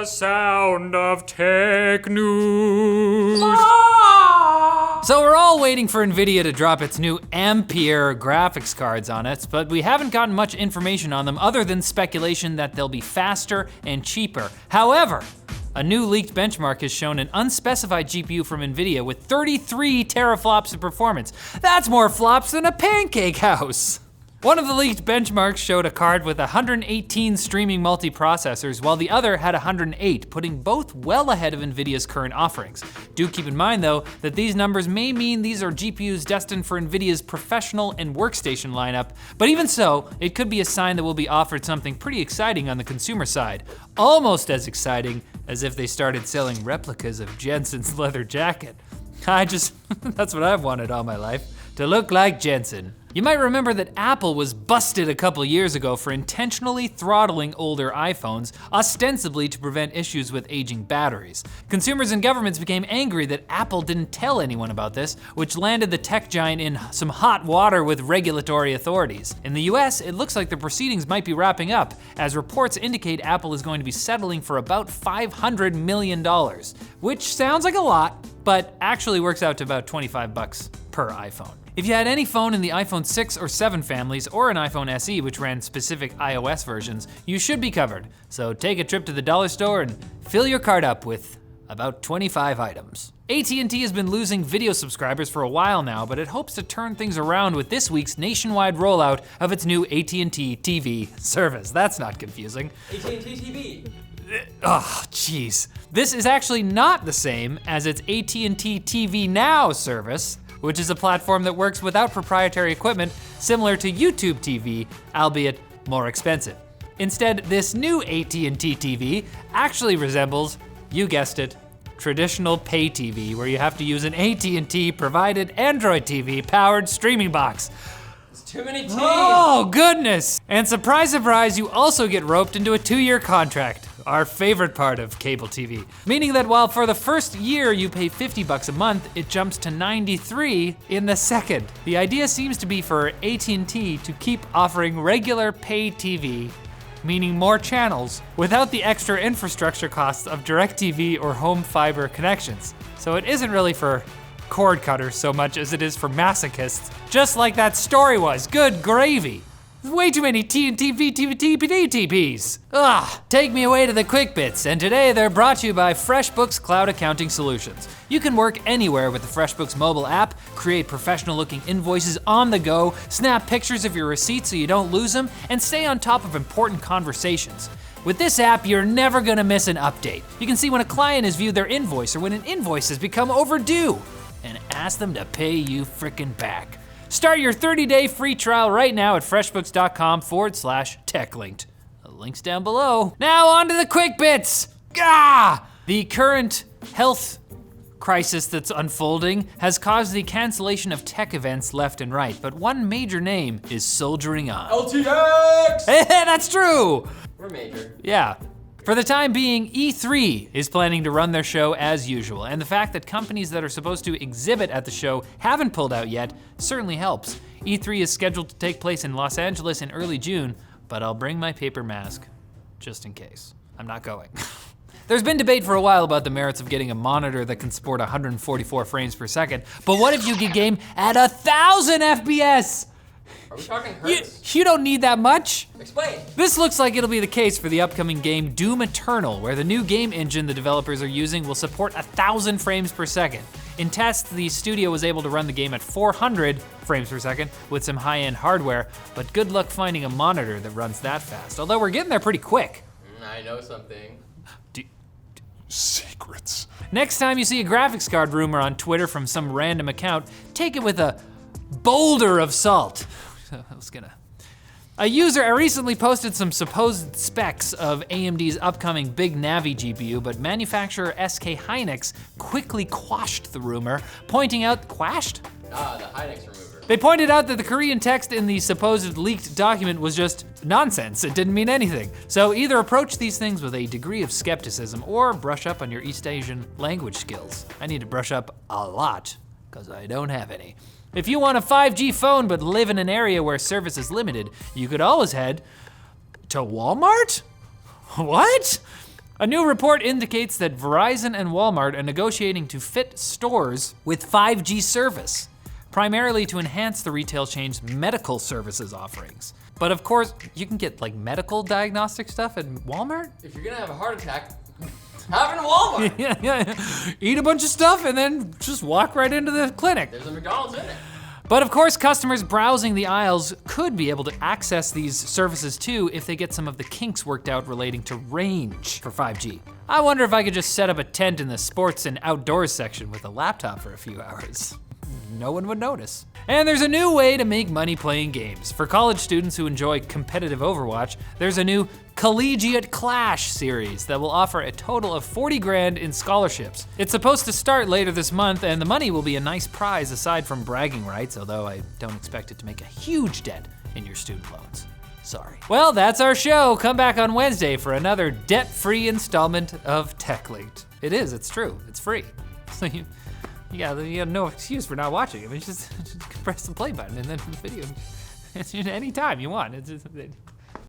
The sound of tech news. So we're all waiting for Nvidia to drop its new Ampere graphics cards on it, but we haven't gotten much information on them other than speculation that they'll be faster and cheaper. However, a new leaked benchmark has shown an unspecified GPU from Nvidia with 33 teraflops of performance. That's more flops than a pancake house. One of the leaked benchmarks showed a card with 118 streaming multiprocessors, while the other had 108, putting both well ahead of Nvidia's current offerings. Do keep in mind though, that these numbers may mean these are GPUs destined for Nvidia's professional and workstation lineup, but even so, it could be a sign that we'll be offered something pretty exciting on the consumer side. Almost as exciting as if they started selling replicas of Jensen's leather jacket. That's what I've wanted all my life, to look like Jensen. You might remember that Apple was busted a couple years ago for intentionally throttling older iPhones, ostensibly to prevent issues with aging batteries. Consumers and governments became angry that Apple didn't tell anyone about this, which landed the tech giant in some hot water with regulatory authorities. In the US, it looks like the proceedings might be wrapping up, as reports indicate Apple is going to be settling for about $500 million, which sounds like a lot, but actually works out to about $25 per iPhone. If you had any phone in the iPhone 6 or 7 families, or an iPhone SE which ran specific iOS versions, you should be covered. So take a trip to the dollar store and fill your cart up with about 25 items. AT&T has been losing video subscribers for a while now, but it hopes to turn things around with this week's nationwide rollout of its new AT&T TV service. That's not confusing. AT&T TV. Oh, jeez. This is actually not the same as its AT&T TV Now service, which is a platform that works without proprietary equipment, similar to YouTube TV, albeit more expensive. Instead, this new AT&T TV actually resembles, you guessed it, traditional pay TV, where you have to use an AT&T provided Android TV powered streaming box. It's too many T's. Oh, goodness! And surprise, surprise, you also get roped into a 2-year contract. Our favorite part of cable TV. Meaning that while for the first year you pay $50 a month, it jumps to $93 in the second. The idea seems to be for AT&T to keep offering regular pay TV, meaning more channels, without the extra infrastructure costs of DirecTV or home fiber connections. So it isn't really for cord cutters so much as it is for masochists, just like that story was. Good gravy. Way too many TPs. Take me away to the quick bits, and today they're brought to you by FreshBooks Cloud Accounting Solutions. You can work anywhere with the FreshBooks mobile app, create professional looking invoices on the go, snap pictures of your receipts so you don't lose them, and stay on top of important conversations. With this app, you're never gonna miss an update. You can see when a client has viewed their invoice or when an invoice has become overdue, and ask them to pay you frickin' back. Start your 30-day free trial right now at freshbooks.com/techlinked. The link's down below. Now on to the quick bits. The current health crisis that's unfolding has caused the cancellation of tech events left and right, but one major name is soldiering on. LTX! Hey, that's true. We're major. Yeah. For the time being, E3 is planning to run their show as usual, and the fact that companies that are supposed to exhibit at the show haven't pulled out yet certainly helps. E3 is scheduled to take place in Los Angeles in early June, but I'll bring my paper mask, just in case. I'm not going. There's been debate for a while about the merits of getting a monitor that can support 144 frames per second, but what if you could game at 1,000 FPS? Are we talking hertz? You don't need that much. Explain. This looks like it'll be the case for the upcoming game Doom Eternal, where the new game engine the developers are using will support 1,000 frames per second. In tests, the studio was able to run the game at 400 frames per second with some high-end hardware, but good luck finding a monitor that runs that fast, although we're getting there pretty quick. I know something. Secrets. Next time you see a graphics card rumor on Twitter from some random account, take it with a boulder of salt. A user recently posted some supposed specs of AMD's upcoming Big Navi GPU, but manufacturer SK Hynix quickly quashed the rumor, pointing out, The Hynix remover. They pointed out that the Korean text in the supposed leaked document was just nonsense. It didn't mean anything. So either approach these things with a degree of skepticism or brush up on your East Asian language skills. I need to brush up a lot, because I don't have any. If you want a 5G phone but live in an area where service is limited, you could always head to Walmart? What? A new report indicates that Verizon and Walmart are negotiating to fit stores with 5G service, primarily to enhance the retail chain's medical services offerings. But of course, you can get like medical diagnostic stuff at Walmart? If you're gonna have a heart attack, have it in Walmart. Yeah. Eat a bunch of stuff and then just walk right into the clinic. There's a McDonald's in it. But of course, customers browsing the aisles could be able to access these services too if they get some of the kinks worked out relating to range for 5G. I wonder if I could just set up a tent in the sports and outdoors section with a laptop for a few hours. No one would notice. And there's a new way to make money playing games. For college students who enjoy competitive Overwatch, there's a new Collegiate Clash series that will offer a total of 40 grand in scholarships. It's supposed to start later this month, and the money will be a nice prize aside from bragging rights, although I don't expect it to make a huge dent in your student loans. Sorry. Well, that's our show. Come back on Wednesday for another debt-free installment of Techlinked. It is, it's true, it's free. So you have no excuse for not watching it. Just press the play button and then the video, anytime you want.